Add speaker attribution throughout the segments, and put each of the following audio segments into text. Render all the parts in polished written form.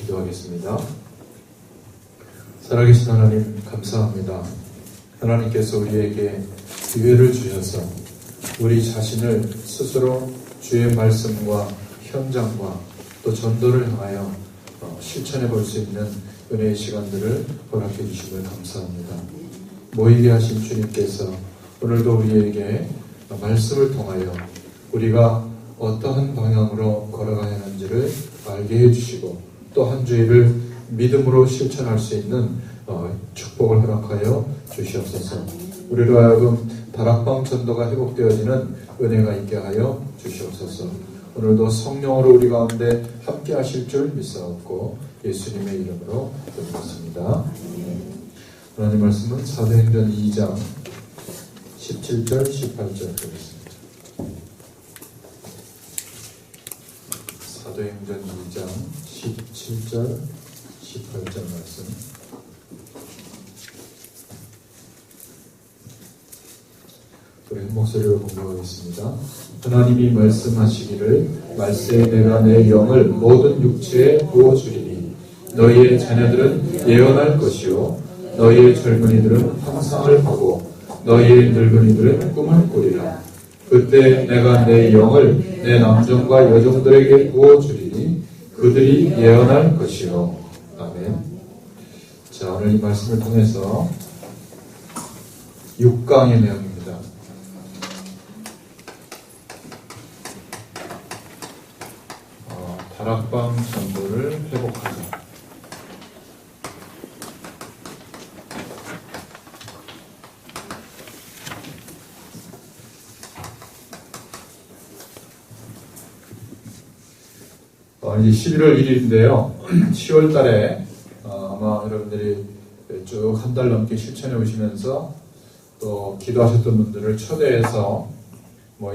Speaker 1: 기도하겠습니다. 살아계신 하나님 감사합니다. 하나님께서 우리에게 기회를 주셔서 우리 자신을 스스로 주의 말씀과 현장과 또 전도를 향하여 실천해 볼 수 있는 은혜의 시간들을 허락해 주심을 감사합니다. 모이게 하신 주님께서 오늘도 우리에게 말씀을 통하여 우리가 어떠한 방향으로 걸어가야 하는지를 알게 해주시고 또 한 주일을 믿음으로 실천할 수 있는 축복을 허락하여 주시옵소서. 우리로 하여금 다락방 전도가 회복되어지는 은혜가 있게 하여 주시옵소서. 오늘도 성령으로 우리 가운데 함께 하실 줄 믿사옵고 예수님의 이름으로 기도드렸습니다. 하나님 말씀은 사도행전 2장 17절 18절 보겠습니다. 사도행전 2장 17절 18절 말씀. 우리 한 목소리로 공부하겠습니다. 하나님이 말씀하시기를 말세에 내가 내 영을 모든 육체에 부어주리니 너희의 자녀들은 예언할 것이요 너희의 젊은이들은 환상을 보고 너희의 늙은이들은 꿈을 꾸리라. 그때 내가 내 영을 내 남종과 여종들에게 부어주리니 그들이 예언할 것이요. 아멘. 자, 오늘 이 말씀을 통해서 6강의 내용입니다. 다락방 전도를 회복하자. 이제 11월 1일인데요. 10월 달에 아마 여러분들이 쭉 한 달 넘게 실천해 오시면서 또 기도하셨던 분들을 초대해서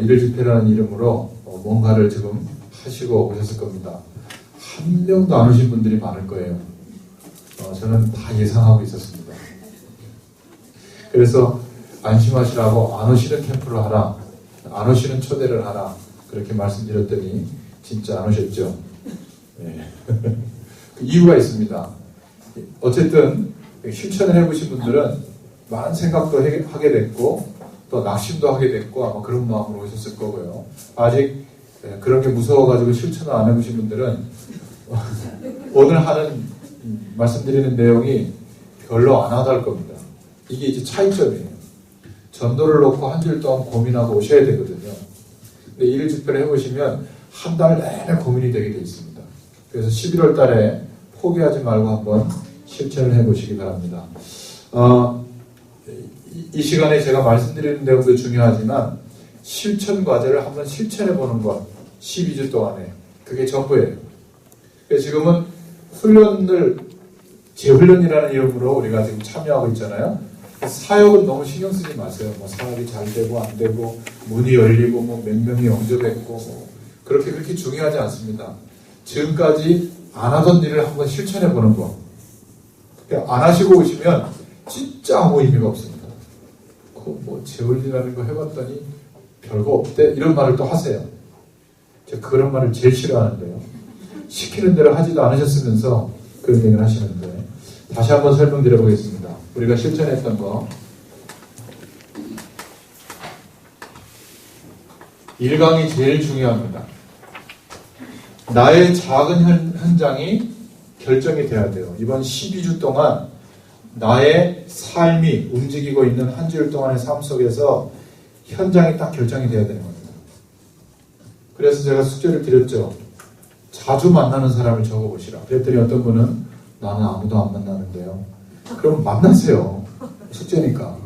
Speaker 1: 일일 집회라는 이름으로 뭔가를 지금 하시고 오셨을 겁니다. 한 명도 안 오신 분들이 많을 거예요. 저는 다 예상하고 있었습니다. 그래서 안심하시라고 안 오시는 캠프를 하라, 안 오시는 초대를 하라 그렇게 말씀드렸더니 진짜 안 오셨죠? 네. 그 이유가 있습니다. 어쨌든 실천을 해보신 분들은 많은 생각도 하게 됐고 또 낙심도 하게 됐고 아마 그런 마음으로 오셨을 거고요. 아직 그런 게 무서워가지고 실천을 안 해보신 분들은 오늘 하는 말씀드리는 내용이 별로 안 와닿을 겁니다. 이게 이제 차이점이에요. 전도를 놓고 한 주일 동안 고민하고 오셔야 되거든요. 근데 일일 집회를 해보시면 한 달 내내 고민이 되게 돼 있습니다. 그래서 11월 달에 포기하지 말고 한번 실천을 해보시기 바랍니다. 이 시간에 제가 말씀드리는 내용도 중요하지만 실천 과제를 한번 실천해 보는 것 12주 동안에 그게 전부예요. 그래서 지금은 훈련을 재훈련이라는 이름으로 우리가 지금 참여하고 있잖아요. 사역은 너무 신경 쓰지 마세요. 사역이 잘 되고 안 되고 문이 열리고 몇 명이 영접했고 그렇게 중요하지 않습니다. 지금까지 안 하던 일을 한번 실천해 보는 거. 안 하시고 오시면 진짜 아무 의미가 없습니다. 재훈련이라는 거 해봤더니 별거 없대 이런 말을 또 하세요. 제가 그런 말을 제일 싫어하는데요. 시키는 대로 하지도 않으셨으면서 그런 얘기를 하시는데 다시 한번 설명드려 보겠습니다. 우리가 실천했던 거 1강이 제일 중요합니다. 나의 작은 현장이 결정이 돼야 돼요. 이번 12주 동안 나의 삶이 움직이고 있는 한 주일 동안의 삶 속에서 현장이 딱 결정이 돼야 되는 겁니다. 그래서 제가 숙제를 드렸죠. 자주 만나는 사람을 적어보시라. 그랬더니 어떤 분은 나는 아무도 안 만나는데요. 그럼 만나세요. 숙제니까.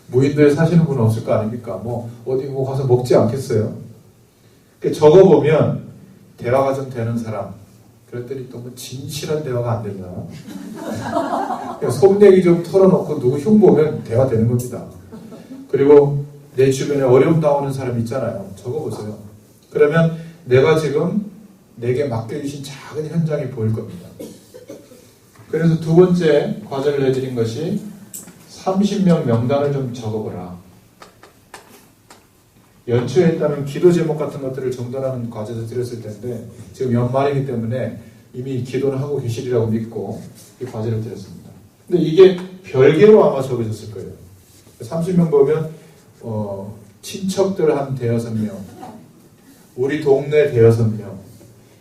Speaker 1: 무인도에 사시는 분은 없을 거 아닙니까? 어디 가서 먹지 않겠어요? 적어보면 대화가 좀 되는 사람. 그랬더니 또 진실한 대화가 안 된다. 속 얘기 좀 털어놓고 누구 흉 보면 대화 되는 겁니다. 그리고 내 주변에 어려움 당하는 사람 있잖아요. 적어보세요. 그러면 내가 지금 내게 맡겨주신 작은 현장이 보일 겁니다. 그래서 두 번째 과제를 내드린 것이 30명 명단을 좀 적어보라. 연초에 있다면 기도 제목 같은 것들을 정돈하는 과제도 드렸을 텐데 지금 연말이기 때문에 이미 기도는 하고 계시리라고 믿고 이 과제를 드렸습니다. 근데 이게 별개로 아마 적어졌을 거예요. 30명 보면 친척들 한 대여섯 명, 우리 동네 대여섯 명,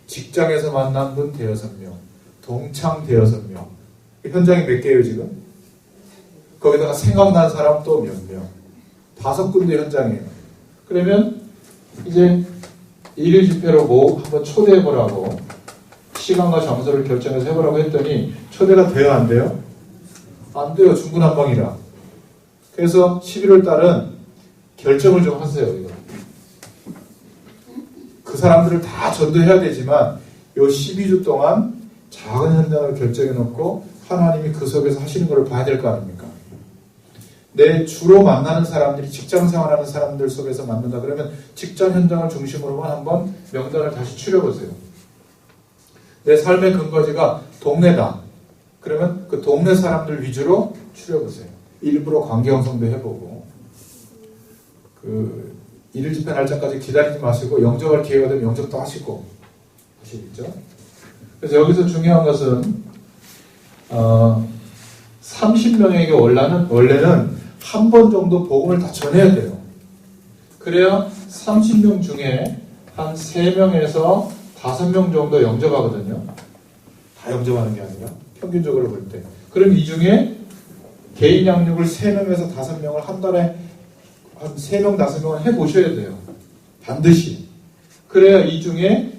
Speaker 1: 직장에서 만난 분 대여섯 명, 동창 대여섯 명. 현장이 몇 개예요 지금? 거기다가 생각난 사람 또 몇 명. 5군데 현장이에요. 그러면 이제 일일 집회로 한번 초대해보라고 시간과 장소를 결정해서 해보라고 했더니 초대가 돼요 안 돼요? 안 돼요. 중구난방이라. 그래서 11월 달은 결정을 좀 하세요. 이거. 그 사람들을 다 전도해야 되지만 요 12주 동안 작은 현장을 결정해 놓고 하나님이 그 속에서 하시는 걸 봐야 될 거 아닙니까? 내 주로 만나는 사람들이 직장 생활하는 사람들 속에서 만난다 그러면 직장 현장을 중심으로만 한번 명단을 다시 추려보세요. 내 삶의 근거지가 동네다. 그러면 그 동네 사람들 위주로 추려보세요. 일부러 관계 형성도 해보고 그 일일 집회 날짜까지 기다리지 마시고 영접할 기회가 되면 영접도 하시고 하시겠죠? 그래서 여기서 중요한 것은 30명에게 원래는 한 번 정도 복음을 다 전해야 돼요. 그래야 30명 중에 한 3명에서 5명 정도 영접하거든요. 다 영접하는 게 아니라 평균적으로 볼 때. 그럼 이 중에 개인 양육을 3명에서 5명을 한 달에 한 3명, 5명을 해보셔야 돼요. 반드시. 그래야 이 중에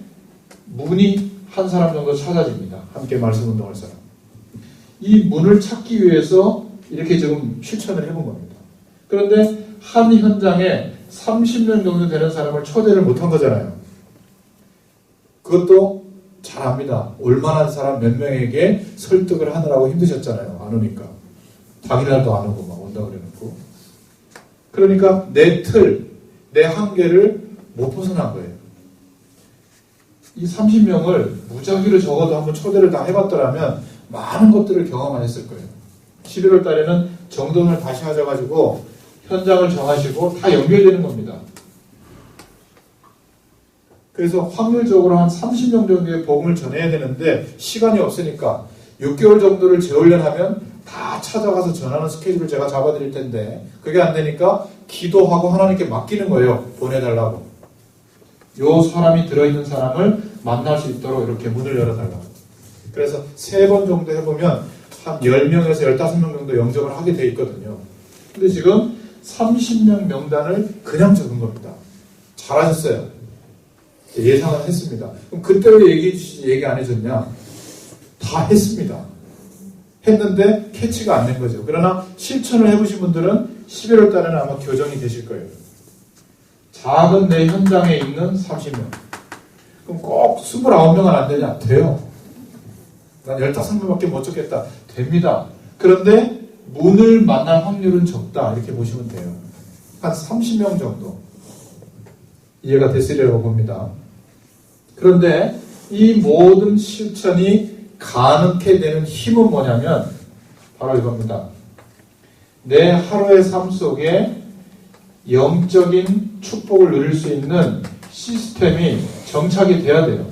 Speaker 1: 문이 한 사람 정도 찾아집니다. 함께 말씀 운동할 사람. 이 문을 찾기 위해서 이렇게 지금 실천을 해본 겁니다. 그런데 한 현장에 30명 정도 되는 사람을 초대를 못한 거잖아요. 그것도 잘 압니다. 올만한 사람 몇 명에게 설득을 하느라고 힘드셨잖아요. 안 오니까. 당일날도 안 오고 막 온다고 그래놓고. 그러니까 내 틀, 내 한계를 못 벗어난 거예요. 이 30명을 무작위로 적어도 한번 초대를 다 해봤더라면 많은 것들을 경험하셨을 거예요. 11월 달에는 정돈을 다시 하셔가지고 현장을 정하시고 다 연결되는 겁니다. 그래서 확률적으로 한 30명 정도의 복음을 전해야 되는데 시간이 없으니까 6개월 정도를 재훈련하면 다 찾아가서 전하는 스케줄을 제가 잡아드릴 텐데 그게 안 되니까 기도하고 하나님께 맡기는 거예요. 보내달라고. 요 사람이 들어있는 사람을 만날 수 있도록 이렇게 문을 열어달라고. 그래서 3번 정도 해보면 한 10명에서 15명 정도 영접을 하게 돼 있거든요. 근데 지금 30명 명단을 그냥 적은 겁니다. 잘하셨어요. 예상은 했습니다. 그럼 그때 왜 얘기 안 해줬냐? 다 했습니다. 했는데 캐치가 안 된 거죠. 그러나 실천을 해보신 분들은 11월 달에는 아마 교정이 되실 거예요. 작은 내 현장에 있는 30명. 그럼 꼭 29명은 안 되냐? 돼요. 난 15명밖에 못 적겠다. 됩니다. 그런데 문을 만날 확률은 적다. 이렇게 보시면 돼요. 한 30명 정도. 이해가 됐으리라고 봅니다. 그런데 이 모든 실천이 가능케 되는 힘은 뭐냐면 바로 이겁니다. 내 하루의 삶 속에 영적인 축복을 누릴 수 있는 시스템이 정착이 돼야 돼요.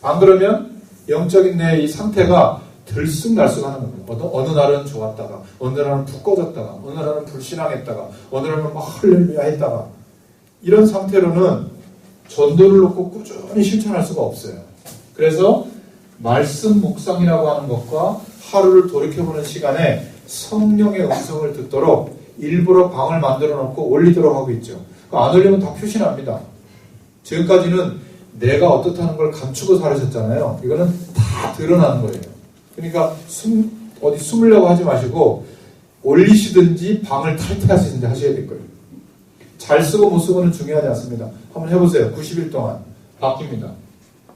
Speaker 1: 안 그러면 영적인 내 이 상태가 들쑥날쑥하는 겁니다. 어느 날은 좋았다가 어느 날은 푹 꺼졌다가 어느 날은 불신앙했다가 어느 날은 막 할렐루야 했다가 이런 상태로는 전도를 놓고 꾸준히 실천할 수가 없어요. 그래서 말씀 묵상이라고 하는 것과 하루를 돌이켜보는 시간에 성령의 음성을 듣도록 일부러 방을 만들어 놓고 올리도록 하고 있죠. 안 올리면 다 표시납니다. 지금까지는 내가 어떻다는 걸 감추고 살으셨잖아요. 이거는 다 드러나는 거예요. 그러니까 어디 숨으려고 하지 마시고 올리시든지 방을 탈퇴하시든지 하셔야 될 거예요. 잘 쓰고 못 쓰고는 중요하지 않습니다. 한번 해보세요. 90일 동안 바뀝니다.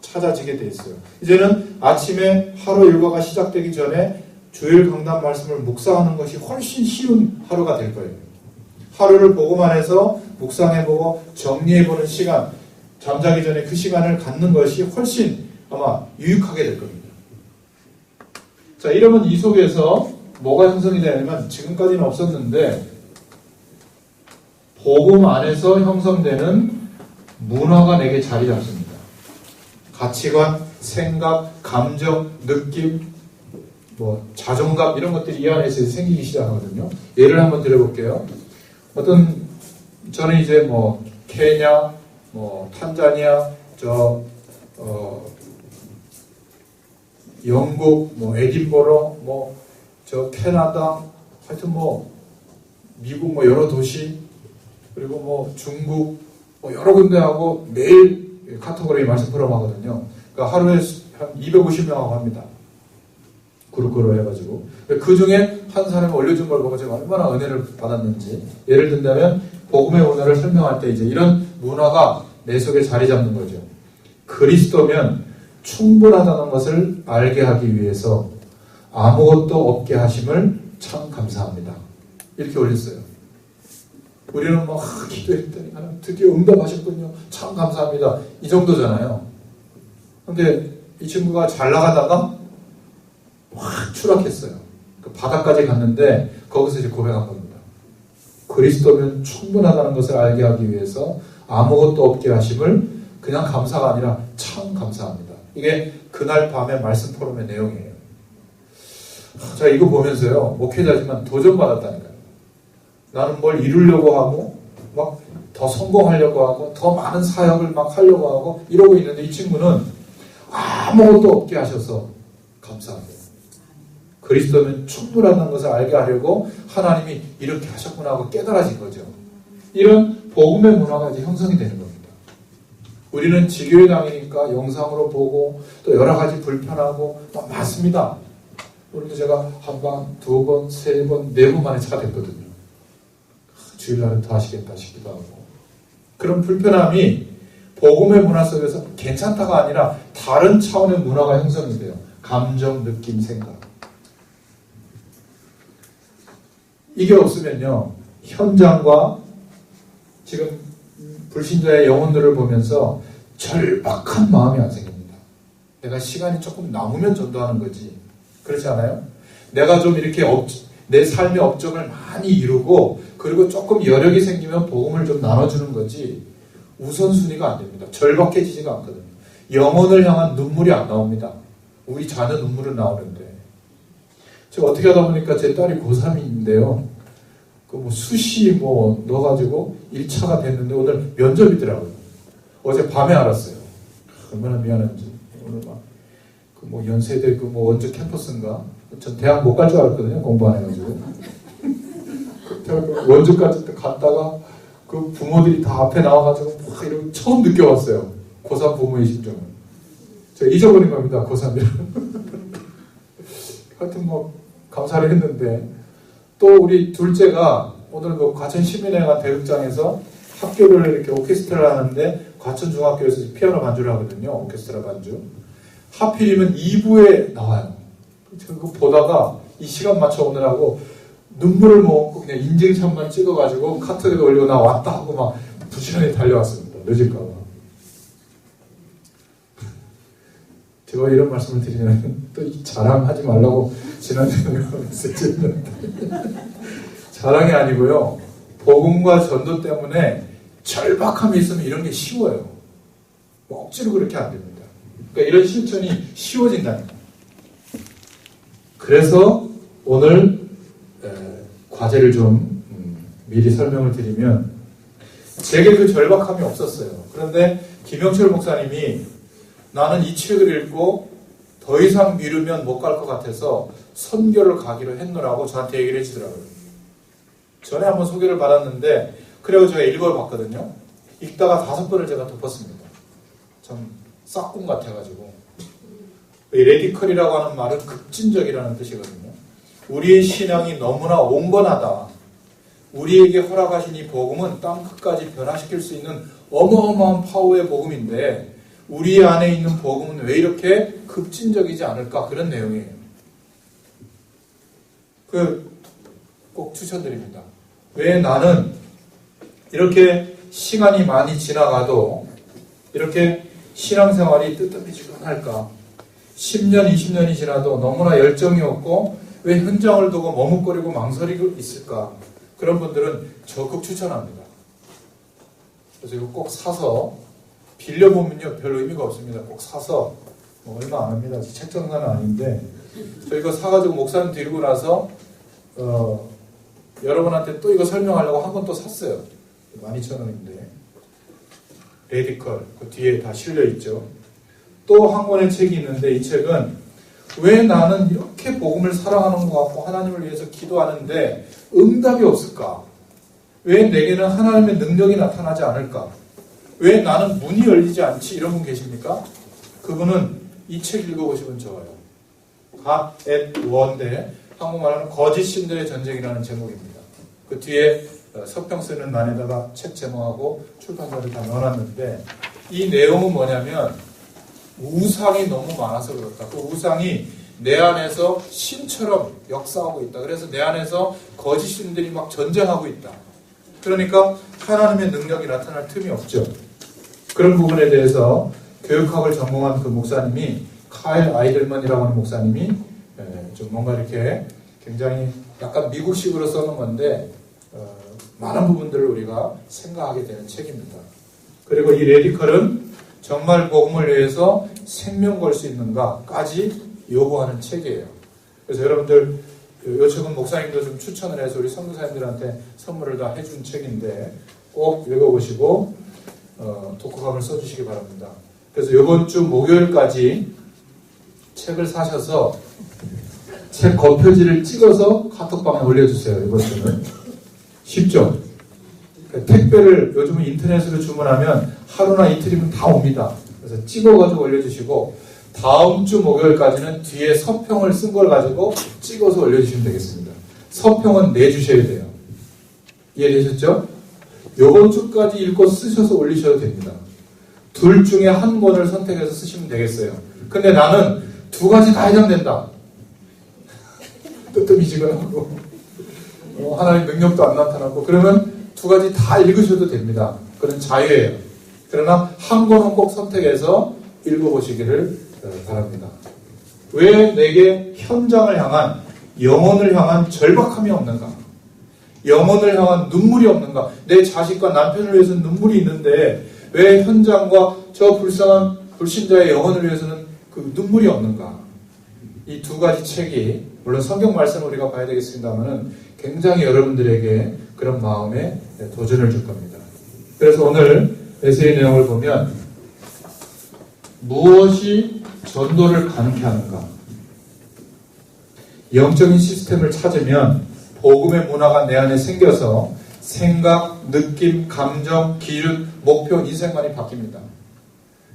Speaker 1: 찾아지게 돼 있어요. 이제는 아침에 하루 일과가 시작되기 전에 주일 강단 말씀을 묵상하는 것이 훨씬 쉬운 하루가 될 거예요. 하루를 보고만 해서 묵상해보고 정리해보는 시간, 잠자기 전에 그 시간을 갖는 것이 훨씬 아마 유익하게 될 겁니다. 자, 이러면 이 속에서 뭐가 형성이 되냐면 지금까지는 없었는데 복음 안에서 형성되는 문화가 내게 자리 잡습니다. 가치관, 생각, 감정, 느낌, 자존감 이런 것들이 이 안에서 생기기 시작하거든요. 예를 한번 드려볼게요. 저는 이제 케냐, 탄자니아, 영국, 에딘버러, 캐나다, 하여튼 미국 여러 도시, 그리고 중국, 여러 군데하고 매일 카테고리 말씀 프로그램 하거든요. 그러니까 하루에 한 250명하고 합니다. 그룹으로 해가지고. 그 중에 한 사람이 올려준 걸 보고 제가 얼마나 은혜를 받았는지. 예를 든다면, 복음의 문화를 설명할 때 이제 이런 문화가 내 속에 자리 잡는 거죠. 그리스도면 충분하다는 것을 알게 하기 위해서 아무것도 없게 하심을 참 감사합니다. 이렇게 올렸어요. 우리는 기도했더니 하나님 드디어 응답하셨군요. 참 감사합니다. 이 정도잖아요. 근데 이 친구가 잘 나가다가 확 추락했어요. 그 바닥까지 갔는데 거기서 이제 고백한 겁니다. 그리스도면 충분하다는 것을 알게 하기 위해서 아무것도 없게 하심을 그냥 감사가 아니라 참 감사합니다. 이게 그날 밤의 말씀 포럼의 내용이에요. 자, 이거 보면서요, 목회자지만 도전받았다니까요. 나는 뭘 이루려고 하고, 더 성공하려고 하고, 더 많은 사역을 하려고 하고, 이러고 있는데 이 친구는 아무것도 없게 하셔서 감사합니다. 그리스도는 충분하다는 것을 알게 하려고 하나님이 이렇게 하셨구나 하고 깨달아진 거죠. 이런 복음의 문화가 이제 형성이 되는 겁니다. 우리는 지교회 다니니까 영상으로 보고 또 여러 가지 불편하고 많습니다. 오늘도 제가 한 번, 두 번, 세 번, 네 번 만에 차가 됐거든요. 주일날은 더 하시겠다 싶기도 하고. 그런 불편함이 복음의 문화 속에서 괜찮다가 아니라 다른 차원의 문화가 형성이 돼요. 감정, 느낌, 생각. 이게 없으면요, 현장과 지금 불신자의 영혼들을 보면서 절박한 마음이 안 생깁니다. 내가 시간이 조금 남으면 전도하는 거지. 그렇지 않아요? 내가 좀 이렇게 내 삶의 업적을 많이 이루고 그리고 조금 여력이 생기면 복음을 좀 나눠주는 거지 우선순위가 안 됩니다. 절박해지지가 않거든요. 영혼을 향한 눈물이 안 나옵니다. 우리 자녀 눈물은 나오는데 제가 어떻게 하다 보니까 제 딸이 고3인데요. 수시 넣어가지고 1차가 됐는데 오늘 면접이더라고요. 어제 밤에 알았어요. 얼마나 미안한지. 오늘 연세대 원주 캠퍼스인가? 전 대학 못 갈 줄 알았거든요. 공부 안 해가지고. 원주까지 갔다가 그 부모들이 다 앞에 나와가지고 이러고 처음 느껴봤어요. 고3 부모의 심정을. 제가 잊어버린 겁니다. 고3이라. 하여튼 감사를 했는데 또 우리 둘째가 오늘 과천 시민회관 대극장에서 학교를 이렇게 오케스트라를 하는데 과천 중학교에서 피아노 반주를 하거든요. 오케스트라 반주. 하필이면 2부에 나와요. 제가 그거 보다가 이 시간 맞춰 오느라고 눈물을 먹고 그냥 인증샷만 찍어가지고 카톡에 올리고 나 왔다 하고 부지런히 달려왔습니다. 늦을까봐. 제가 이런 말씀을 드리면 또 자랑하지 말라고 지난주에 메시지했는데 자랑이 아니고요. 복음과 전도 때문에 절박함이 있으면 이런 게 쉬워요. 억지로 그렇게 안 됩니다. 그러니까 이런 실천이 쉬워진다니까. 그래서 오늘 과제를 좀 미리 설명을 드리면 제게 그 절박함이 없었어요. 그런데 김영철 목사님이 나는 이 책을 읽고 더 이상 미루면 못 갈 것 같아서 선교를 가기로 했노라고 저한테 얘기를 해주더라고요. 전에 한번 소개를 받았는데 그래서 제가 읽어봤거든요. 읽다가 5번을 제가 덮었습니다. 좀 싹꿍 같아가지고. 레디컬이라고 하는 말은 급진적이라는 뜻이거든요. 우리의 신앙이 너무나 온건하다. 우리에게 허락하신 이 복음은 땅 끝까지 변화시킬 수 있는 어마어마한 파워의 복음인데 우리 안에 있는 복음은 왜 이렇게 급진적이지 않을까? 그런 내용이에요. 꼭 추천드립니다. 왜 나는 이렇게 시간이 많이 지나가도 이렇게 신앙생활이 뜨뜻해지근할까? 10년, 20년이 지나도 너무나 열정이 없고 왜 현장을 두고 머뭇거리고 망설이고 있을까? 그런 분들은 적극 추천합니다. 그래서 이거 꼭 사서 빌려보면요 별로 의미가 없습니다. 꼭 사서 얼마 안 합니다. 책 장사는 아닌데 저 이거 사가지고 목사님 드리고 나서 여러분한테 또 이거 설명하려고 한 번 또 샀어요. 12,000원인데 레디컬 그 뒤에 다 실려있죠. 또 한 권의 책이 있는데 이 책은 왜 나는 이렇게 복음을 사랑하는 것 같고 하나님을 위해서 기도하는데 응답이 없을까? 왜 내게는 하나님의 능력이 나타나지 않을까? 왜 나는 문이 열리지 않지? 이런 분 계십니까? 그분은 이 책 읽어보시면 좋아요. God at War인데 한국말로는 거짓 신들의 전쟁이라는 제목입니다. 그 뒤에 서평 쓰는 난에다가 책 제목하고 출판사를 다 넣어놨는데 이 내용은 뭐냐면 우상이 너무 많아서 그렇다. 그 우상이 내 안에서 신처럼 역사하고 있다. 그래서 내 안에서 거짓 신들이 막 전쟁하고 있다. 그러니까 하나님의 능력이 나타날 틈이 없죠. 그런 부분에 대해서 교육학을 전공한 그 목사님이 카일 아이들먼이라고 하는 목사님이 좀 뭔가 이렇게 굉장히 약간 미국식으로 써놓은 건데 많은 부분들을 우리가 생각하게 되는 책입니다. 그리고 이 레디컬은 정말 복음을 위해서 생명 걸 수 있는가까지 요구하는 책이에요. 그래서 여러분들 요청은 목사님도 좀 추천을 해서 우리 선교사님들한테 선물을 다 해준 책인데 꼭 읽어보시고 독후감을 써주시기 바랍니다. 그래서 이번 주 목요일까지 책을 사셔서 책 겉표지를 찍어서 카톡방에 올려주세요. 이번 주는 쉽죠? 택배를 요즘은 인터넷으로 주문하면 하루나 이틀이면 다 옵니다. 그래서 찍어가지고 올려주시고 다음 주 목요일까지는 뒤에 서평을 쓴 걸 가지고 찍어서 올려주시면 되겠습니다. 서평은 내주셔야 돼요. 이해되셨죠? 요번 주까지 읽고 쓰셔서 올리셔도 됩니다. 둘 중에 한 권을 선택해서 쓰시면 되겠어요. 근데 나는 두 가지 다 해당된다. 뜨뜻미지근하고 하나님 능력도 안 나타나고 그러면 두 가지 다 읽으셔도 됩니다. 그건 자유예요. 그러나 한 권은 꼭 선택해서 읽어보시기를 바랍니다. 왜 내게 현장을 향한 영혼을 향한 절박함이 없는가? 영혼을 향한 눈물이 없는가? 내 자식과 남편을 위해서는 눈물이 있는데 왜 현장과 저 불쌍한 불신자의 영혼을 위해서는 그 눈물이 없는가? 이 두 가지 책이 물론 성경 말씀을 우리가 봐야 되겠습니다만은 굉장히 여러분들에게 그런 마음에 도전을 줄 겁니다. 그래서 오늘 메시지 내용을 보면 무엇이 전도를 가능케 하는가? 영적인 시스템을 찾으면 복음의 문화가 내 안에 생겨서 생각, 느낌, 감정, 기준, 목표, 인생관이 바뀝니다.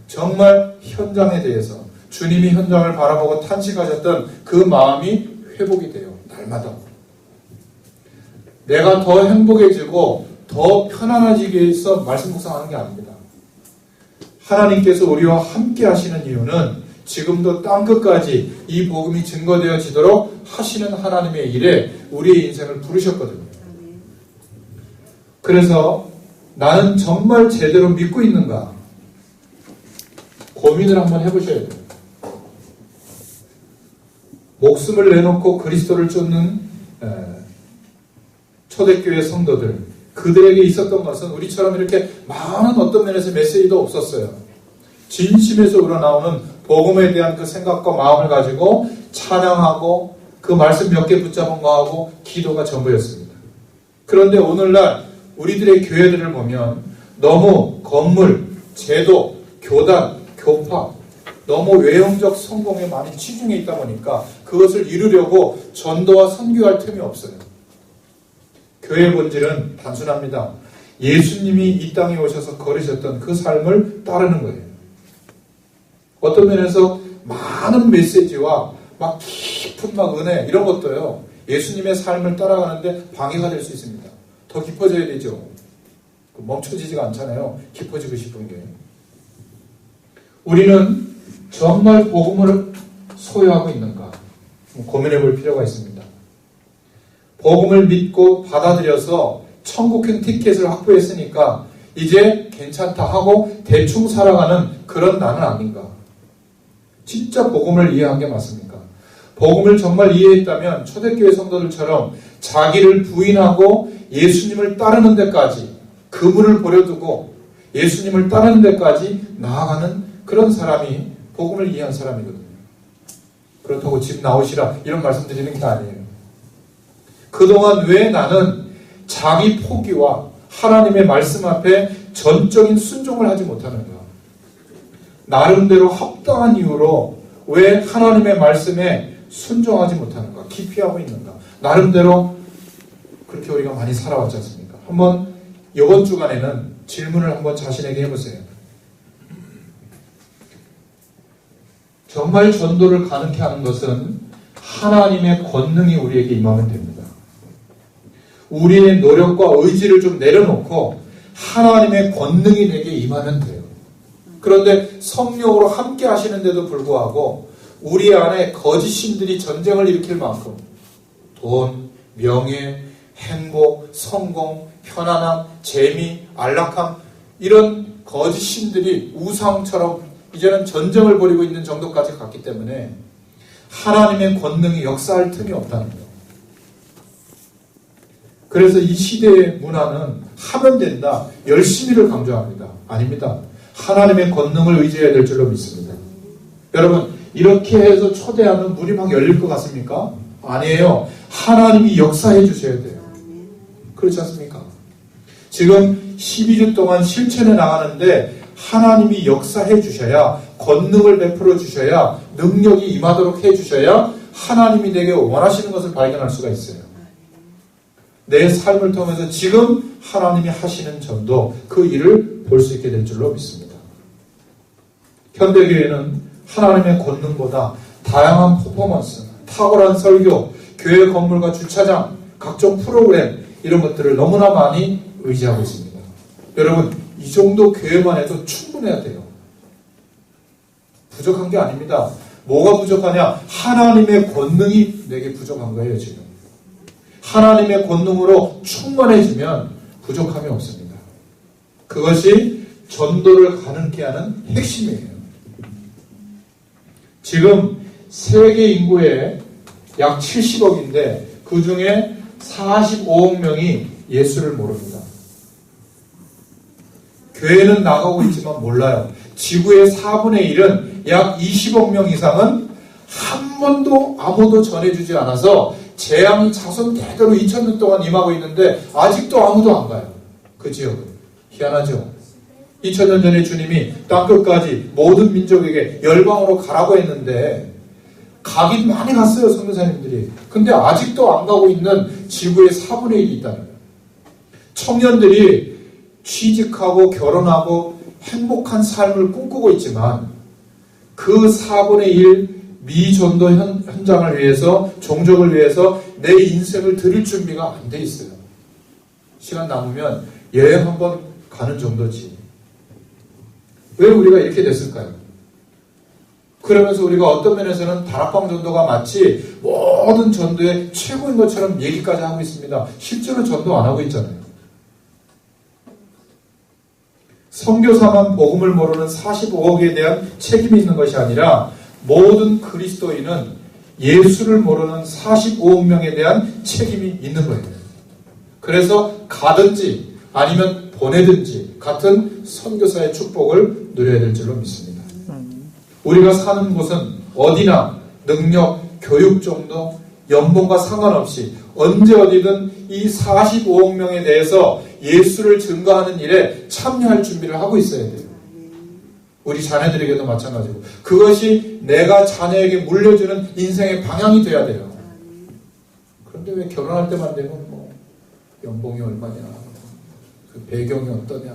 Speaker 1: 정말 현장에 대해서 주님이 현장을 바라보고 탄식하셨던 그 마음이 회복이 돼요. 날마다. 내가 더 행복해지고 더 편안해지기 위해서 말씀 묵상하는 게 아닙니다. 하나님께서 우리와 함께 하시는 이유는 지금도 땅끝까지 이 복음이 증거되어지도록 하시는 하나님의 일에 우리의 인생을 부르셨거든요. 그래서 나는 정말 제대로 믿고 있는가? 고민을 한번 해보셔야 돼요. 목숨을 내놓고 그리스도를 쫓는 초대교회 성도들, 그들에게 있었던 것은 우리처럼 이렇게 많은 어떤 면에서 메시지도 없었어요. 진심에서 우러나오는 복음에 대한 그 생각과 마음을 가지고 찬양하고 그 말씀 몇 개 붙잡은 거하고 기도가 전부였습니다. 그런데 오늘날 우리들의 교회들을 보면 너무 건물, 제도, 교단, 교파, 너무 외형적 성공에 많이 치중해 있다 보니까 그것을 이루려고 전도와 선교할 틈이 없어요. 교회의 본질은 단순합니다. 예수님이 이 땅에 오셔서 걸으셨던 그 삶을 따르는 거예요. 어떤 면에서 많은 메시지와 막 깊은 막 은혜 이런 것도요. 예수님의 삶을 따라가는데 방해가 될 수 있습니다. 더 깊어져야 되죠. 멈춰지지가 않잖아요. 깊어지고 싶은 게. 우리는 정말 복음을 소유하고 있는가? 고민해 볼 필요가 있습니다. 복음을 믿고 받아들여서 천국행 티켓을 확보했으니까 이제 괜찮다 하고 대충 살아가는 그런 나는 아닌가? 진짜 복음을 이해한 게 맞습니까? 복음을 정말 이해했다면 초대교회 성도들처럼 자기를 부인하고 예수님을 따르는 데까지 그분을 버려두고 예수님을 따르는 데까지 나아가는 그런 사람이 복음을 이해한 사람이거든요. 그렇다고 집 나오시라 이런 말씀 드리는 게 아니에요. 그동안 왜 나는 자기 포기와 하나님의 말씀 앞에 전적인 순종을 하지 못하는가? 나름대로 합당한 이유로 왜 하나님의 말씀에 순종하지 못하는가? 기피하고 있는가? 나름대로 그렇게 우리가 많이 살아왔지 않습니까? 한번 이번 주간에는 질문을 한번 자신에게 해보세요. 정말 전도를 가능케 하는 것은 하나님의 권능이 우리에게 임하면 됩니다. 우리의 노력과 의지를 좀 내려놓고 하나님의 권능이 내게 임하면 돼요. 그런데 성령으로 함께 하시는데도 불구하고 우리 안에 거짓 신들이 전쟁을 일으킬 만큼 돈, 명예, 행복, 성공, 편안함, 재미, 안락함 이런 거짓 신들이 우상처럼 이제는 전쟁을 벌이고 있는 정도까지 갔기 때문에 하나님의 권능이 역사할 틈이 없다는 거예요. 그래서 이 시대의 문화는 하면 된다, 열심히를 강조합니다. 아닙니다. 하나님의 권능을 의지해야 될 줄로 믿습니다. 여러분, 이렇게 해서 초대하면 문이 막 열릴 것 같습니까? 아니에요. 하나님이 역사해 주셔야 돼요. 그렇지 않습니까? 지금 12주 동안 실천해 나가는데 하나님이 역사해 주셔야, 권능을 베풀어 주셔야, 능력이 임하도록 해 주셔야 하나님이 내게 원하시는 것을 발견할 수가 있어요. 내 삶을 통해서 지금 하나님이 하시는 전도, 그 일을 볼 수 있게 될 줄로 믿습니다. 현대교회는 하나님의 권능보다 다양한 퍼포먼스, 탁월한 설교, 교회 건물과 주차장, 각종 프로그램 이런 것들을 너무나 많이 의지하고 있습니다. 여러분, 이 정도 교회만 해도 충분해야 돼요. 부족한 게 아닙니다. 뭐가 부족하냐? 하나님의 권능이 내게 부족한 거예요, 지금. 하나님의 권능으로 충만해지면 부족함이 없습니다. 그것이 전도를 가능케 하는 핵심이에요. 지금 세계 인구의 약 70억인데 그 중에 45억 명이 예수를 모릅니다. 교회는 나가고 있지만 몰라요. 지구의 4분의 1은 약 20억 명 이상은 한 번도 아무도 전해주지 않아서 재앙이 자손 대대로 2000년 동안 임하고 있는데 아직도 아무도 안 가요. 그 지역은. 희한하죠. 2000년 전에 주님이 땅끝까지 모든 민족에게 열방으로 가라고 했는데 가긴 많이 갔어요, 선교사님들이. 근데 아직도 안 가고 있는 지구의 4분의 1이 있다는 거예요. 청년들이 취직하고 결혼하고 행복한 삶을 꿈꾸고 있지만 그 4분의 1 미전도 현장을 위해서, 종족을 위해서 내 인생을 드릴 준비가 안 돼 있어요. 시간 남으면 여행 한번 가는 정도지. 왜 우리가 이렇게 됐을까요? 그러면서 우리가 어떤 면에서는 다락방 전도가 마치 모든 전도의 최고인 것처럼 얘기까지 하고 있습니다. 실제로 전도 안 하고 있잖아요. 선교사만 복음을 모르는 45억에 대한 책임이 있는 것이 아니라 모든 그리스도인은 예수를 모르는 45억 명에 대한 책임이 있는 거예요. 그래서 가든지 아니면 보내든지 같은 선교사의 축복을 누려야 될 줄로 믿습니다. 우리가 사는 곳은 어디나 능력, 교육 정도, 연봉과 상관없이 언제 어디든 이 45억 명에 대해서 예수를 증거하는 일에 참여할 준비를 하고 있어야 돼요. 우리 자녀들에게도 마찬가지고. 그것이 내가 자녀에게 물려주는 인생의 방향이 돼야 돼요. 그런데 왜 결혼할 때만 되면 뭐 연봉이 얼마냐, 그 배경이 어떠냐,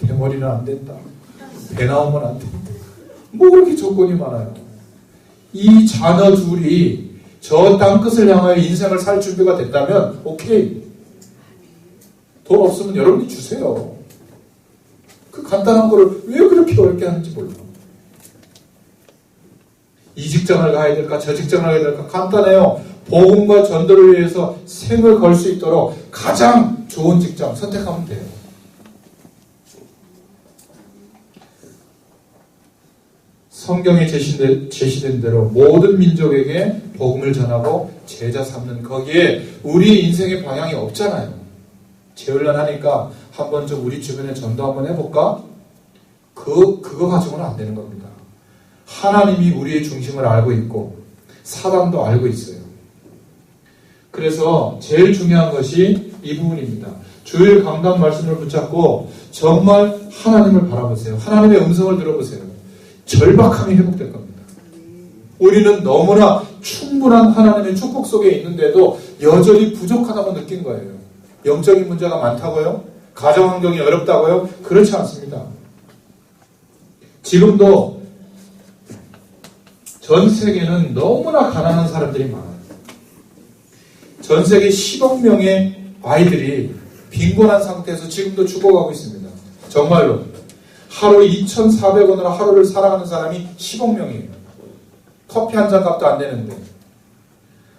Speaker 1: 대머리는 안 된다, 배 나오면 안 된다, 뭐 그렇게 조건이 많아요. 이 자녀 둘이 저 땅끝을 향하여 인생을 살 준비가 됐다면 오케이. 돈 없으면 여러분이 주세요. 그 간단한 거를 왜 그렇게 어렵게 하는지 몰라. 이 직장을 가야 될까, 저 직장을 가야 될까, 간단해요. 복음과 전도를 위해서 생을 걸 수 있도록 가장 좋은 직장 선택하면 돼요. 성경에 제시된 대로 모든 민족에게 복음을 전하고 제자 삼는, 거기에 우리 인생의 방향이 없잖아요. 재훈련 하니까 한번 좀 우리 주변에 전도 한번 해볼까? 그거 가지고는 안 되는 겁니다. 하나님이 우리의 중심을 알고 있고 사단도 알고 있어요. 그래서 제일 중요한 것이 이 부분입니다. 주일 강단 말씀을 붙잡고 정말 하나님을 바라보세요. 하나님의 음성을 들어보세요. 절박함이 회복될 겁니다. 우리는 너무나 충분한 하나님의 축복 속에 있는데도 여전히 부족하다고 느낀 거예요. 영적인 문제가 많다고요? 가정 환경이 어렵다고요? 그렇지 않습니다. 지금도 전 세계는 너무나 가난한 사람들이 많아요. 전 세계 10억 명의 아이들이 빈곤한 상태에서 지금도 죽어가고 있습니다. 정말로 하루 2,400원으로 하루를 살아가는 사람이 10억 명이에요. 커피 한 잔 값도 안 되는데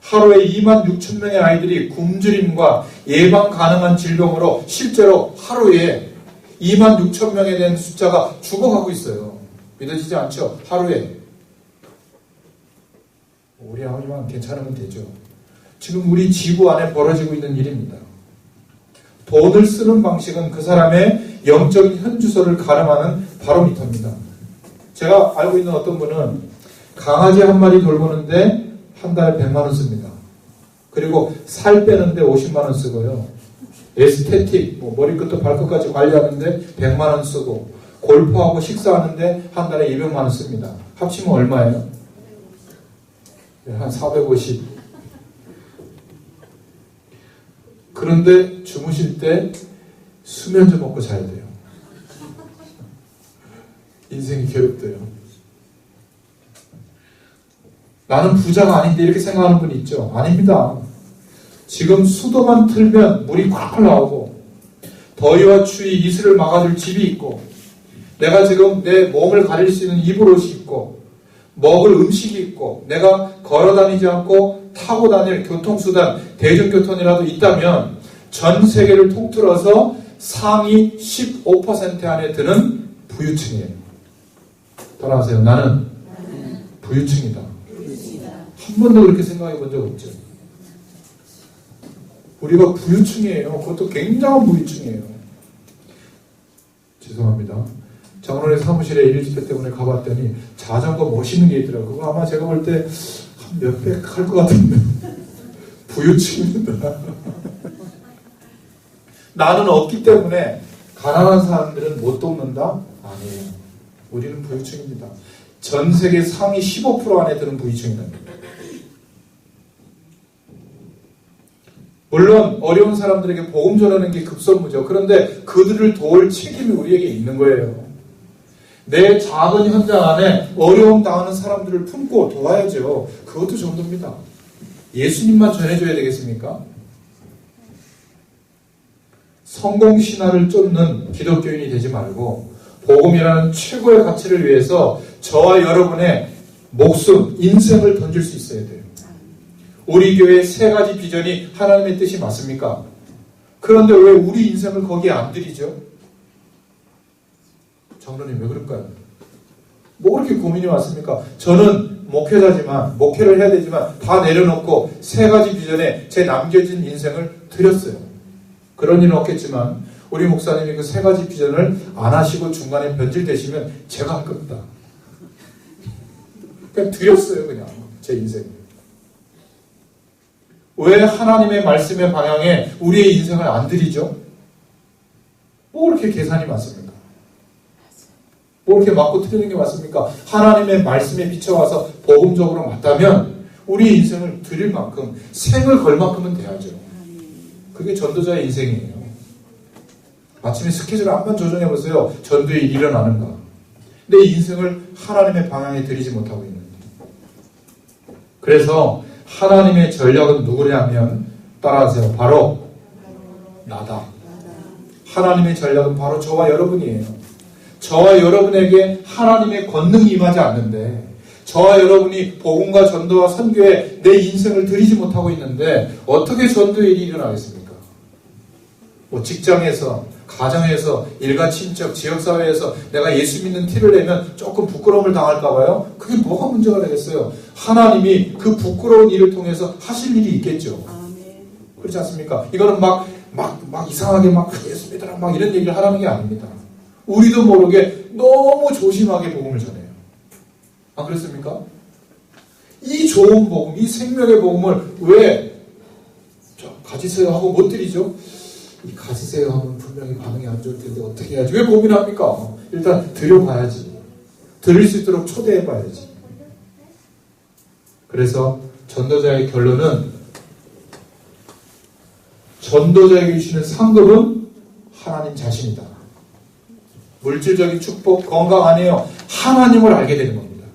Speaker 1: 하루에 26,000명의 아이들이 굶주림과 예방 가능한 질병으로 실제로 하루에 26,000명에 대한 숫자가 죽어가고 있어요. 믿어지지 않죠? 하루에. 우리 아버지만 괜찮으면 되죠. 지금 우리 지구 안에 벌어지고 있는 일입니다. 돈을 쓰는 방식은 그 사람의 영적인 현주소를 가늠하는 바로미터입니다. 제가 알고 있는 어떤 분은 강아지 한 마리 돌보는데 한 달에 100만 원 씁니다. 그리고 살 빼는데 50만 원 쓰고요. 에스테틱, 머리끝부터 발끝까지 관리하는데 100만 원 쓰고 골프하고 식사하는데 한 달에 200만 원 씁니다. 합치면 얼마예요? 한 450. 그런데 주무실 때 수면제 먹고 자야 돼요. 인생이 괴롭대요. 나는 부자가 아닌데 이렇게 생각하는 분 있죠? 아닙니다. 지금 수도만 틀면 물이 콸콸 나오고 더위와 추위 이슬을 막아줄 집이 있고 내가 지금 내 몸을 가릴 수 있는 입을 옷이 있고 먹을 음식이 있고 내가 걸어다니지 않고 타고 다닐 교통수단 대중교통이라도 있다면 전 세계를 통틀어서 상위 15% 안에 드는 부유층이에요. 따라하세요. 나는 부유층이다. 한 번도 그렇게 생각해 본 적 없죠. 우리가 부유층이에요. 그것도 굉장한 부유층이에요. 죄송합니다. 장로의 사무실에 일집회 때문에 가봤더니 자전거 멋있는 게 있더라고요. 그거 아마 제가 볼 때 한 몇백 할 것 같은데 부유층입니다. 나는 없기 때문에 가난한 사람들은 못 돕는다? 아니에요. 우리는 부유층입니다. 전 세계 상위 15% 안에 드는 부유층입니다. 물론 어려운 사람들에게 복음 전하는 게 급선무죠. 그런데 그들을 도울 책임이 우리에게 있는 거예요. 내 작은 현장 안에 어려움 당하는 사람들을 품고 도와야죠. 그것도 전도입니다. 예수님만 전해줘야 되겠습니까? 성공신화를 쫓는 기독교인이 되지 말고 복음이라는 최고의 가치를 위해서 저와 여러분의 목숨, 인생을 던질 수 있어야 돼요. 우리 교회의 세 가지 비전이 하나님의 뜻이 맞습니까? 그런데 왜 우리 인생을 거기에 안 들이죠? 장로님 왜 그럴까요? 뭐 그렇게 고민이 많습니까? 저는 목회자지만 목회를 해야 되지만 다 내려놓고 세 가지 비전에 제 남겨진 인생을 드렸어요. 그런 일은 없겠지만 우리 목사님이 그 세 가지 비전을 안 하시고 중간에 변질되시면 제가 할 겁니다. 그냥 드렸어요. 그냥 제 인생. 왜 하나님의 말씀의 방향에 우리의 인생을 안 들이죠? 뭐 그렇게 계산이 많습니까? 뭐 그렇게 맞고 틀리는 게 맞습니까? 하나님의 말씀에 비춰와서 복음적으로 맞다면 우리 인생을 드릴 만큼 생을 걸 만큼은 돼야죠. 그게 전도자의 인생이에요. 아침에 스케줄을 한번 조정해보세요. 전도의 일이 일어나는가. 내 인생을 하나님의 방향에 들이지 못하고 있는데. 그래서 하나님의 전략은 누구냐면 따라하세요. 바로 나다. 하나님의 전략은 바로 저와 여러분이에요. 저와 여러분에게 하나님의 권능이 임하지 않는데 저와 여러분이 복음과 전도와 선교에 내 인생을 들이지 못하고 있는데 어떻게 전도의 일이 일어나겠습니까? 뭐 직장에서, 가정에서, 일가 친척, 지역사회에서 내가 예수 믿는 티를 내면 조금 부끄러움을 당할까 봐요? 그게 뭐가 문제가 되겠어요? 하나님이 그 부끄러운 일을 통해서 하실 일이 있겠죠. 그렇지 않습니까? 이거는 막 이상하게 막 예수 믿어라 막 이런 얘기를 하라는 게 아닙니다. 우리도 모르게 너무 조심하게 복음을 전해요. 안 그렇습니까? 이 좋은 복음, 이 생명의 복음을 왜 가지세요 하고 못 드리죠? 이 가지세요 하면 분명히 반응이 안 좋을 텐데 어떻게 해야지? 왜 고민합니까? 일단 드려봐야지. 드릴 수 있도록 초대해봐야지. 그래서 전도자의 결론은 전도자에게 주시는 상급은 하나님 자신이다. 물질적인 축복, 건강 아니에요. 하나님을 알게 되는 겁니다.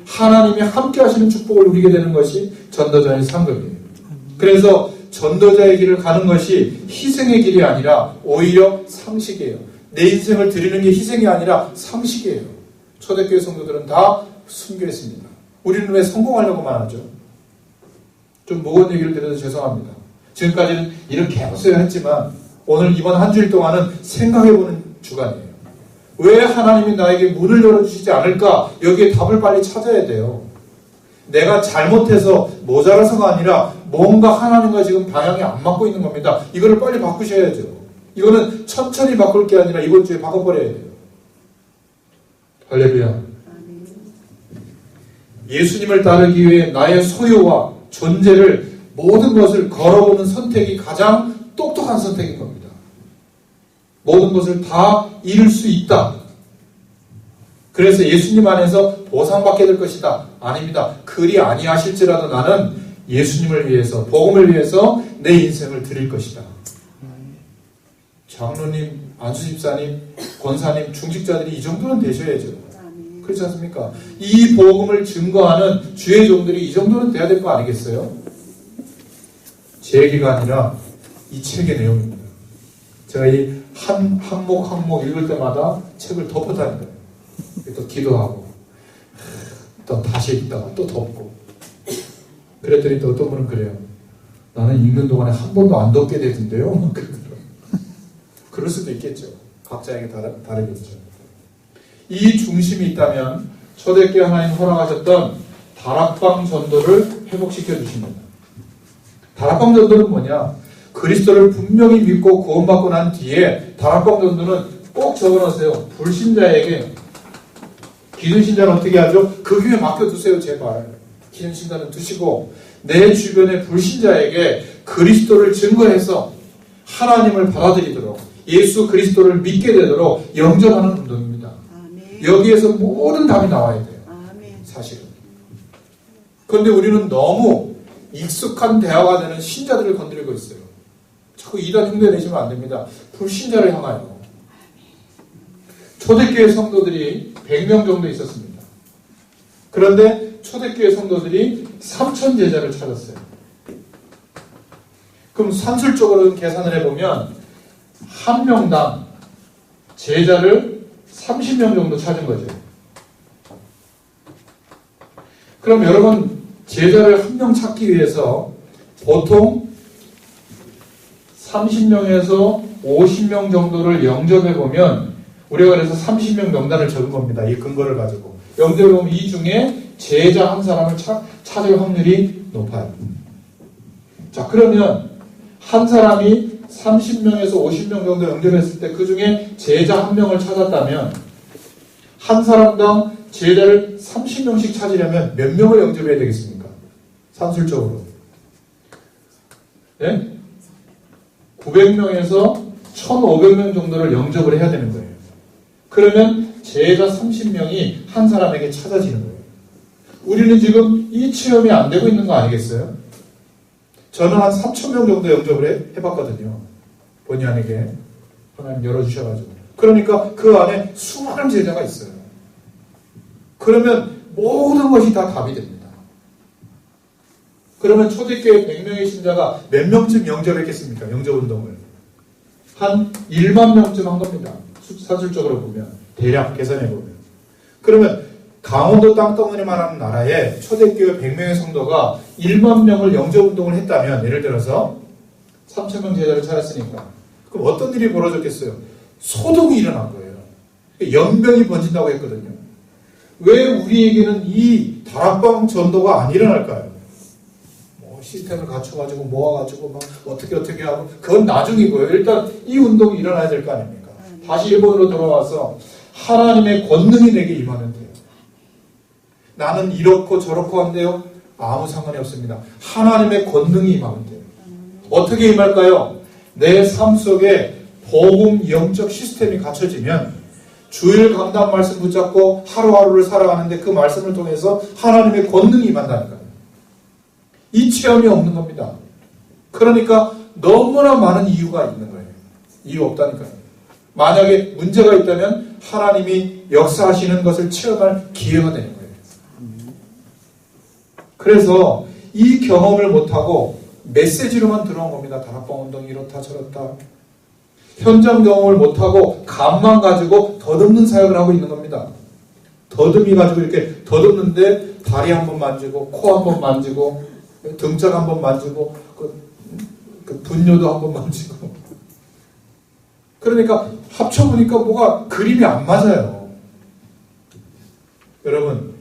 Speaker 1: 하나님이 함께 하시는 축복을 누리게 되는 것이 전도자의 상급이에요. 그래서 전도자의 길을 가는 것이 희생의 길이 아니라 오히려 상식이에요. 내 인생을 드리는 게 희생이 아니라 상식이에요. 초대교회 성도들은 다 순교했습니다. 우리는 왜 성공하려고만 하죠? 좀 무거운 얘기를 드려서 죄송합니다. 지금까지는 이렇게 해보세요 했지만 오늘 이번 한 주일 동안은 생각해보는 주간이에요. 왜 하나님이 나에게 문을 열어주시지 않을까? 여기에 답을 빨리 찾아야 돼요. 내가 잘못해서 모자라서가 아니라 뭔가 하나님과 지금 방향이 안 맞고 있는 겁니다. 이거를 빨리 바꾸셔야죠. 이거는 천천히 바꿀 게 아니라 이번 주에 바꿔버려야 돼요. 할렐루야. 예수님을 따르기 위해 나의 소유와 존재를 모든 것을 걸어보는 선택이 가장 똑똑한 선택인 겁니다. 모든 것을 다 잃을 수 있다. 그래서 예수님 안에서 보상받게 될 것이다. 아닙니다. 그리 아니하실지라도 나는 예수님을 위해서, 복음을 위해서 내 인생을 드릴 것이다. 장로님, 안수집사님, 권사님, 중직자들이 이 정도는 되셔야죠. 그렇지 않습니까? 이 복음을 증거하는 주의 종들이 이 정도는 돼야 될 거 아니겠어요? 제 얘기가 아니라 이 책의 내용입니다. 제가 이 항목 읽을 때마다 책을 덮어다니거든요. 또 기도하고 또 다시 읽다가 또 덮고 그랬더니 또 어떤 분은 그래요. 나는 읽는 동안에 한 번도 안 덮게 되던데요. 그럴 수도 있겠죠. 각자에게 다르겠죠. 이 중심이 있다면 초대교회 하나님 허락하셨던 다락방 전도를 회복시켜 주십니다. 다락방 전도는 뭐냐? 그리스도를 분명히 믿고 구원받고 난 뒤에 다락방 전도는 꼭 적어놓으세요. 불신자에게. 기존신자는 어떻게 하죠? 그 교회 맡겨두세요, 제발. 기존신자는 두시고 내 주변의 불신자에게 그리스도를 증거해서 하나님을 받아들이도록 예수 그리스도를 믿게 되도록 영접하는 운동입니다. 아멘. 여기에서 모든 답이 나와야 돼요. 아멘. 사실은. 그런데 우리는 너무 익숙한 대화가 되는 신자들을 건드리고 있어요. 자꾸 이단 흉내 내시면 안 됩니다. 불신자를 향하여. 초대교회 성도들이 100명 정도 있었습니다. 그런데 초대교회 성도들이 3,000 제자를 찾았어요. 그럼 산술적으로 계산을 해보면 한 명당 제자를 30명 정도 찾은 거죠. 그럼 여러분 제자를 한 명 찾기 위해서 보통 30명에서 50명 정도를 영접해보면 우리가 그래서 30명 명단을 적은 겁니다. 이 근거를 가지고. 영접해보면 이 중에 제자 한 사람을 찾을 확률이 높아요. 자, 그러면 한 사람이 30명에서 50명 정도 영접했을 때 그 중에 제자 한 명을 찾았다면 한 사람당 제자를 30명씩 찾으려면 몇 명을 영접해야 되겠습니까? 산술적으로. 네? 900명에서 1500명 정도를 영접을 해야 되는 거예요. 그러면 제자 30명이 한 사람에게 찾아지는 거예요. 우리는 지금 이 체험이 안 되고 있는 거 아니겠어요? 저는 한 3,000명 정도 영접을 해봤거든요. 본의 아니게 하나님 열어주셔가지고. 그러니까 그 안에 수많은 제자가 있어요. 그러면 모든 것이 다 답이 됩니다. 그러면 초대교회 100명의 신자가 몇 명쯤 영접했겠습니까? 영접운동을. 한 1만 명쯤 한 겁니다. 사술적으로 보면. 대략 계산해보면. 그러면 강원도 땅덩어리만 하는 나라에 초대교회 100명의 성도가 1만 명을 영접운동을 했다면 예를 들어서 3,000명 제자를 찾았으니까 그럼 어떤 일이 벌어졌겠어요? 소동이 일어난 거예요. 연병이 번진다고 했거든요. 왜 우리에게는 이 다락방 전도가 안 일어날까요? 뭐 시스템을 갖춰가지고 모아가지고 막 어떻게 하고 그건 나중이고요. 일단 이 운동이 일어나야 될 거 아닙니까? 다시 일본으로 돌아와서 하나님의 권능이 내게 임하면 돼요. 나는 이렇고 저렇고 한데요. 아무 상관이 없습니다. 하나님의 권능이 임하면 돼요. 어떻게 임할까요? 내 삶 속에 복음 영적 시스템이 갖춰지면 주일 강단 말씀 붙잡고 하루하루를 살아가는데 그 말씀을 통해서 하나님의 권능이 임한다니까요. 이 체험이 없는 겁니다. 그러니까 너무나 많은 이유가 있는 거예요. 이유 없다니까요. 만약에 문제가 있다면 하나님이 역사하시는 것을 체험할 기회가 되는 거예요. 그래서 이 경험을 못하고 메시지로만 들어온 겁니다. 다락방 운동이 이렇다 저렇다. 현장 경험을 못하고 감만 가지고 더듬는 사역을 하고 있는 겁니다. 더듬이 가지고 이렇게 더듬는데 다리 한번 만지고 코 한번 만지고 등짝 한번 만지고 그 분뇨도 한번 만지고 그러니까 합쳐보니까 뭐가 그림이 안 맞아요. 여러분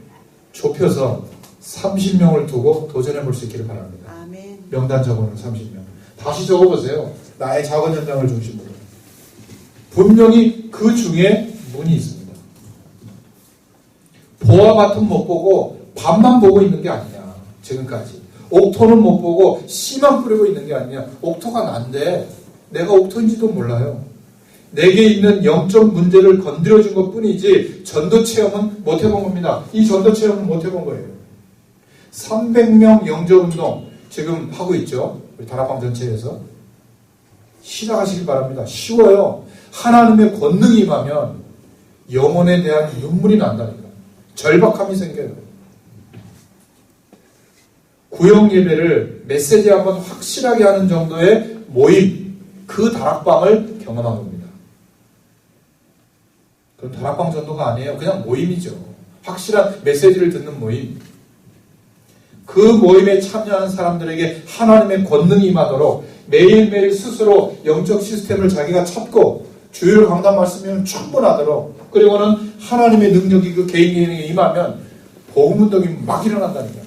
Speaker 1: 좁혀서 30명을 두고 도전해 볼 수 있기를 바랍니다.
Speaker 2: 아멘.
Speaker 1: 명단 적어놓은 30명. 다시 적어보세요. 나의 작은 현장을 중심으로. 분명히 그 중에 문이 있습니다. 보와 같은 못 보고 밥만 보고 있는 게 아니냐. 지금까지. 옥토는 못 보고 씨만 뿌리고 있는 게 아니냐. 옥토가 난데 내가 옥토인지도 몰라요. 내게 있는 영적 문제를 건드려준 것 뿐이지 전도 체험은 못 해본 겁니다. 이 전도 체험은 못 해본 거예요. 300명 영접운동 지금 하고 있죠. 우리 다락방 전체에서. 시작하시길 바랍니다. 쉬워요. 하나님의 권능이 임하면 영혼에 대한 눈물이 난다니까. 절박함이 생겨요. 구역 예배를 메시지 한번 확실하게 하는 정도의 모임, 그 다락방을 경험한 겁니다. 그건 다락방 전도가 아니에요. 그냥 모임이죠. 확실한 메시지를 듣는 모임. 그 모임에 참여하는 사람들에게 하나님의 권능이 임하도록 매일매일 스스로 영적 시스템을 자기가 찾고 주일 강단 말씀이면 충분하도록 그리고는 하나님의 능력이 그 개인에게 임하면 복음운동이 막 일어난다니까요.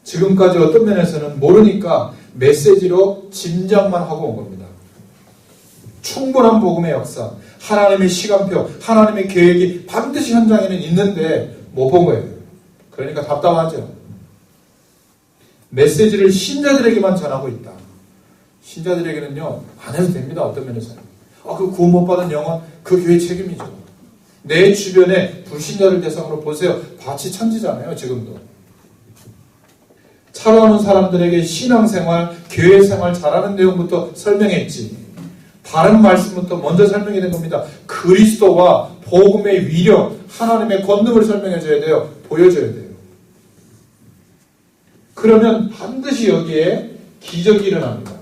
Speaker 1: 지금까지 어떤 면에서는 모르니까 메시지로 짐작만 하고 온 겁니다. 충분한 복음의 역사, 하나님의 시간표, 하나님의 계획이 반드시 현장에는 있는데 못 본 거예요. 그러니까 답답하죠. 메시지를 신자들에게만 전하고 있다. 신자들에게는요, 안 해도 됩니다. 어떤 면에서는. 그 구원 못 받은 영혼, 그 교회 책임이죠. 내 주변에 불신자를 대상으로 보세요. 밭이 천지잖아요, 지금도. 찾아오는 사람들에게 신앙생활, 교회생활 잘하는 내용부터 설명했지. 다른 말씀부터 먼저 설명해야 된 겁니다. 그리스도와 복음의 위력, 하나님의 권능을 설명해줘야 돼요. 보여줘야 돼요. 그러면 반드시 여기에 기적이 일어납니다.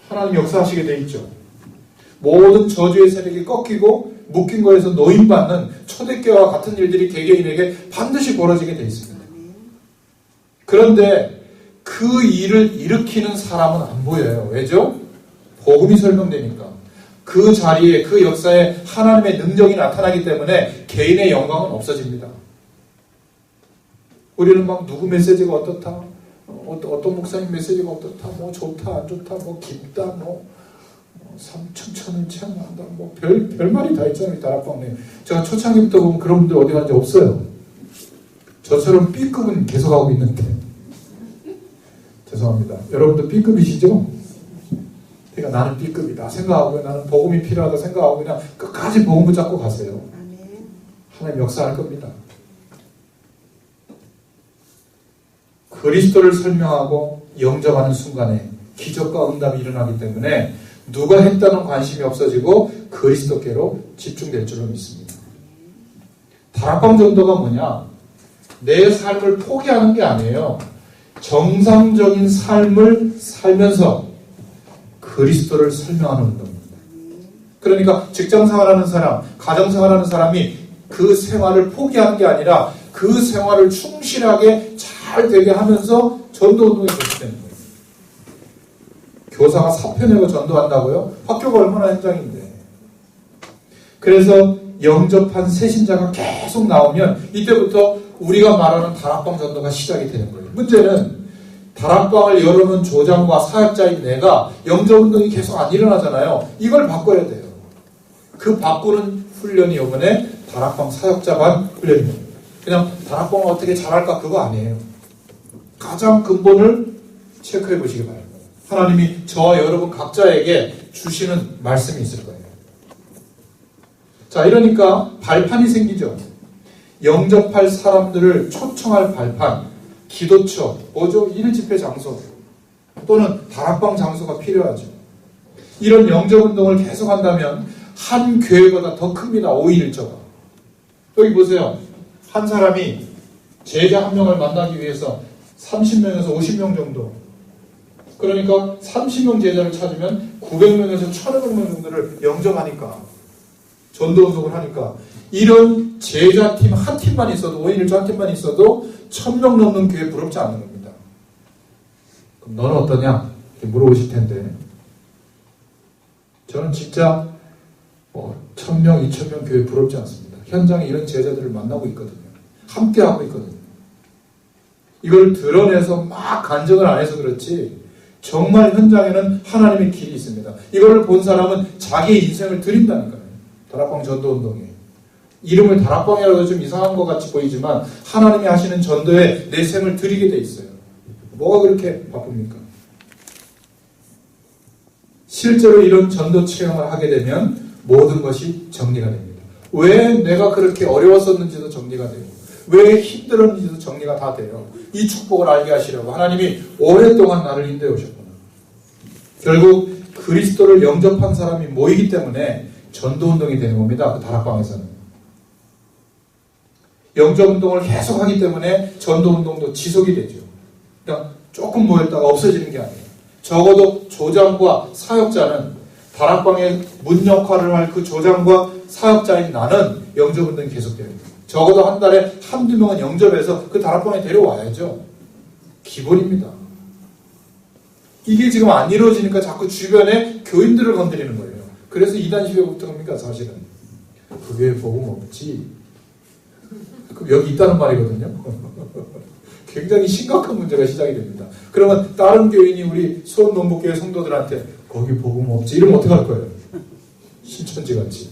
Speaker 1: 하나님 역사하시게 돼 있죠. 모든 저주의 세력이 꺾이고 묶인 거에서 노임받는 초대교회와 같은 일들이 개개인에게 반드시 벌어지게 돼 있습니다. 그런데 그 일을 일으키는 사람은 안 보여요. 왜죠? 복음이 설명되니까. 그 자리에, 그 역사에 하나님의 능력이 나타나기 때문에 개인의 영광은 없어집니다. 우리는 막 누구 메시지가 어떻다, 어떤 목사님 메시지가 어떻다, 뭐 좋다, 안 좋다, 뭐 깊다, 뭐 삼천천을 체험한다, 뭐 별말이 다 있잖아요. 다락방에. 제가 초창기부터 보면 그런 분들 어디 간지 없어요. 저처럼 B급은 계속 하고 있는데. 죄송합니다. 여러분도 B급이시죠? 그러니까 나는 B급이다 생각하고 나는 복음이 필요하다 생각하고 그냥 끝까지 복음 붙잡고 가세요. 하나님 역사할 겁니다. 그리스도를 설명하고 영접하는 순간에 기적과 응답이 일어나기 때문에 누가 했다는 관심이 없어지고 그리스도께로 집중될 줄로 믿습니다. 다락방 전도가 뭐냐? 내 삶을 포기하는 게 아니에요. 정상적인 삶을 살면서 그리스도를 설명하는 운동입니다. 그러니까 직장생활하는 사람, 가정생활하는 사람이 그 생활을 포기하는 게 아니라 그 생활을 충실하게 잘 되게 하면서 전도운동에 계속되는 거예요. 교사가 사표 내고 전도한다고요? 학교가 얼마나 현장인데. 그래서 영접한 새신자가 계속 나오면 이때부터 우리가 말하는 다락방 전도가 시작이 되는 거예요. 문제는 다락방을 열어놓은 조장과 사역자인 내가 영접운동이 계속 안 일어나잖아요. 이걸 바꿔야 돼요. 그 바꾸는 훈련이 이번에 다락방 사역자반 훈련입니다. 그냥 다락방을 어떻게 잘할까 그거 아니에요. 가장 근본을 체크해 보시기 바랍니다. 하나님이 저와 여러분 각자에게 주시는 말씀이 있을 거예요. 자, 이러니까 발판이 생기죠. 영접할 사람들을 초청할 발판, 기도처, 뭐죠? 일집회 장소 또는 다락방 장소가 필요하죠. 이런 영접운동을 계속한다면 한 교회보다 더 큽니다. 5.11조가. 여기 보세요. 한 사람이 제자 한 명을 만나기 위해서 30명에서 50명 정도, 그러니까 30명 제자를 찾으면 900명에서 1500명 정도를 영접하니까, 전도운동을 하니까, 이런 제자팀 한 팀만 있어도, 5.11조 한 팀만 있어도 1000명 넘는 교회 부럽지 않는 겁니다. 그럼 너는 어떠냐? 이렇게 물어보실 텐데, 저는 진짜 1000명, 2000명 교회 부럽지 않습니다. 현장에 이런 제자들을 만나고 있거든요. 함께하고 있거든요. 이걸 드러내서 막 간증을 안 해서 그렇지 정말 현장에는 하나님의 길이 있습니다. 이걸 본 사람은 자기의 인생을 드린다니까요. 다락방 전도운동에. 이름을 다락방이라도 좀 이상한 것 같이 보이지만 하나님이 하시는 전도에 내 생을 드리게 돼 있어요. 뭐가 그렇게 바쁩니까? 실제로 이런 전도 체험을 하게 되면 모든 것이 정리가 됩니다. 왜 내가 그렇게 어려웠었는지도 정리가 되고, 왜 힘들었는지도 정리가 다 돼요. 이 축복을 알게 하시려고 하나님이 오랫동안 나를 인도해 오셨구나. 결국 그리스도를 영접한 사람이 모이기 때문에 전도운동이 되는 겁니다. 그 다락방에서는. 영접운동을 계속하기 때문에 전도운동도 지속이 되죠. 그냥 조금 모였다가 없어지는 게 아니에요. 적어도 조장과 사역자는, 다락방의 문 역할을 할 그 조장과 사역자인 나는 영접운동이 계속돼요. 적어도 한 달에 한두 명은 영접해서 그 다락방에 데려와야죠. 기본입니다. 이게 지금 안 이루어지니까 자꾸 주변에 교인들을 건드리는 거예요. 그래서 이단 시대부터 겁니까, 사실은. 그 교회 복음 없지. 여기 있다는 말이거든요. 굉장히 심각한 문제가 시작이 됩니다. 그러면 다른 교인이 우리 수원농복교회 성도들한테 거기 복음 없지 이러면 어떡할 거예요? 신천지같이.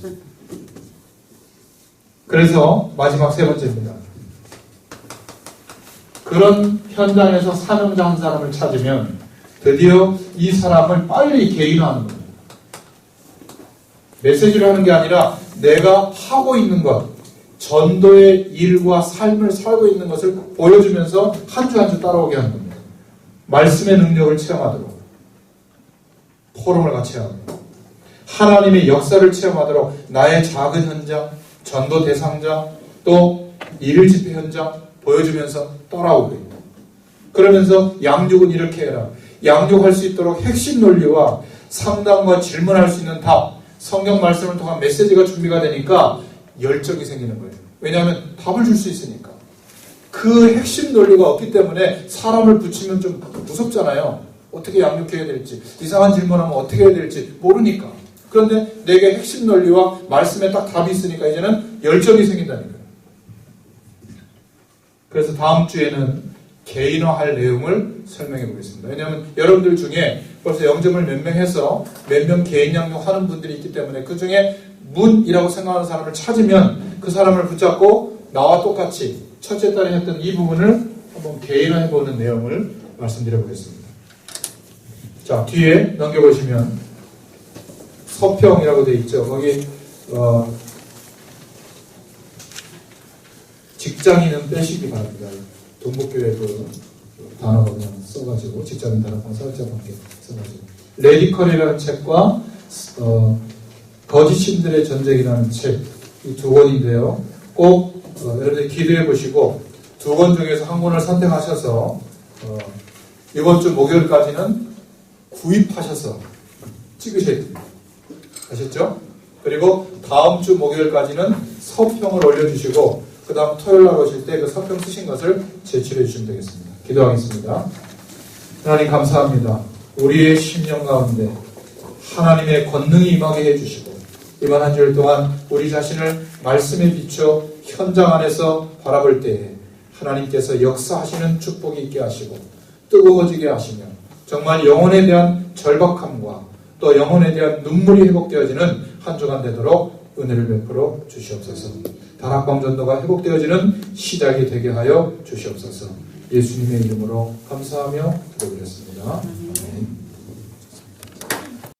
Speaker 1: 그래서 마지막 세 번째입니다. 그런 현장에서 사명자 한 사람을 찾으면 드디어 이 사람을 빨리 개인화하는 겁니다. 메시지를 하는 게 아니라 내가 하고 있는 것, 전도의 일과 삶을 살고 있는 것을 보여주면서 한 주 한 주 따라오게 하는 겁니다. 말씀의 능력을 체험하도록, 포럼을 같이 하고, 하나님의 역사를 체험하도록 나의 작은 현장, 전도 대상자, 또 일일 집회 현장 보여주면서 따라오게 됩니다. 그러면서 양육은 이렇게 해라. 양육할 수 있도록 핵심 논리와 상담과 질문할 수 있는 답, 성경 말씀을 통한 메시지가 준비가 되니까 열정이 생기는 거예요. 왜냐하면 답을 줄 수 있으니까. 그 핵심 논리가 없기 때문에 사람을 붙이면 좀 무섭잖아요. 어떻게 양육해야 될지, 이상한 질문하면 어떻게 해야 될지 모르니까. 그런데 내게 핵심 논리와 말씀에 딱 답이 있으니까 이제는 열정이 생긴다니까요. 그래서 다음 주에는 개인화할 내용을 설명해 보겠습니다. 왜냐하면 여러분들 중에 벌써 영접을 몇 명 해서 몇 명 개인 양육하는 분들이 있기 때문에 그 중에 문이라고 생각하는 사람을 찾으면 그 사람을 붙잡고 나와 똑같이 첫째 달에 했던 이 부분을 한번 개인화해보는 내용을 말씀드려 보겠습니다. 자, 뒤에 넘겨보시면 서평이라고 되어 있죠. 거기 직장인은 빼시기 바랍니다. 동북교회 그 단어가 그냥 써가지고 직장인 단어랑 사역자와 함께 써가지고 레디컬이라는 책과 거짓 신들의 전쟁이라는 책, 이 두 권인데요. 꼭 여러분들 기도해 보시고 두 권 중에서 한 권을 선택하셔서 이번 주 목요일까지는 구입하셔서 찍으셔야 됩니다. 아셨죠? 그리고 다음 주 목요일까지는 서평을 올려주시고 그 다음 토요일 날 오실 때 그 서평 쓰신 것을 제출해 주시면 되겠습니다. 기도하겠습니다. 하나님 감사합니다. 우리의 심령 가운데 하나님의 권능이 임하게 해주시고 이번 한 주일 동안 우리 자신을 말씀에 비춰 현장 안에서 바라볼 때에 하나님께서 역사하시는 축복이 있게 하시고 뜨거워지게 하시며 정말 영혼에 대한 절박함과 또 영혼에 대한 눈물이 회복되어지는 한 주간 되도록 은혜를 베풀어 주시옵소서. 다락방전도가 회복되어지는 시작이 되게 하여 주시옵소서. 예수님의 이름으로 감사하며 기도드렸습니다. 아멘.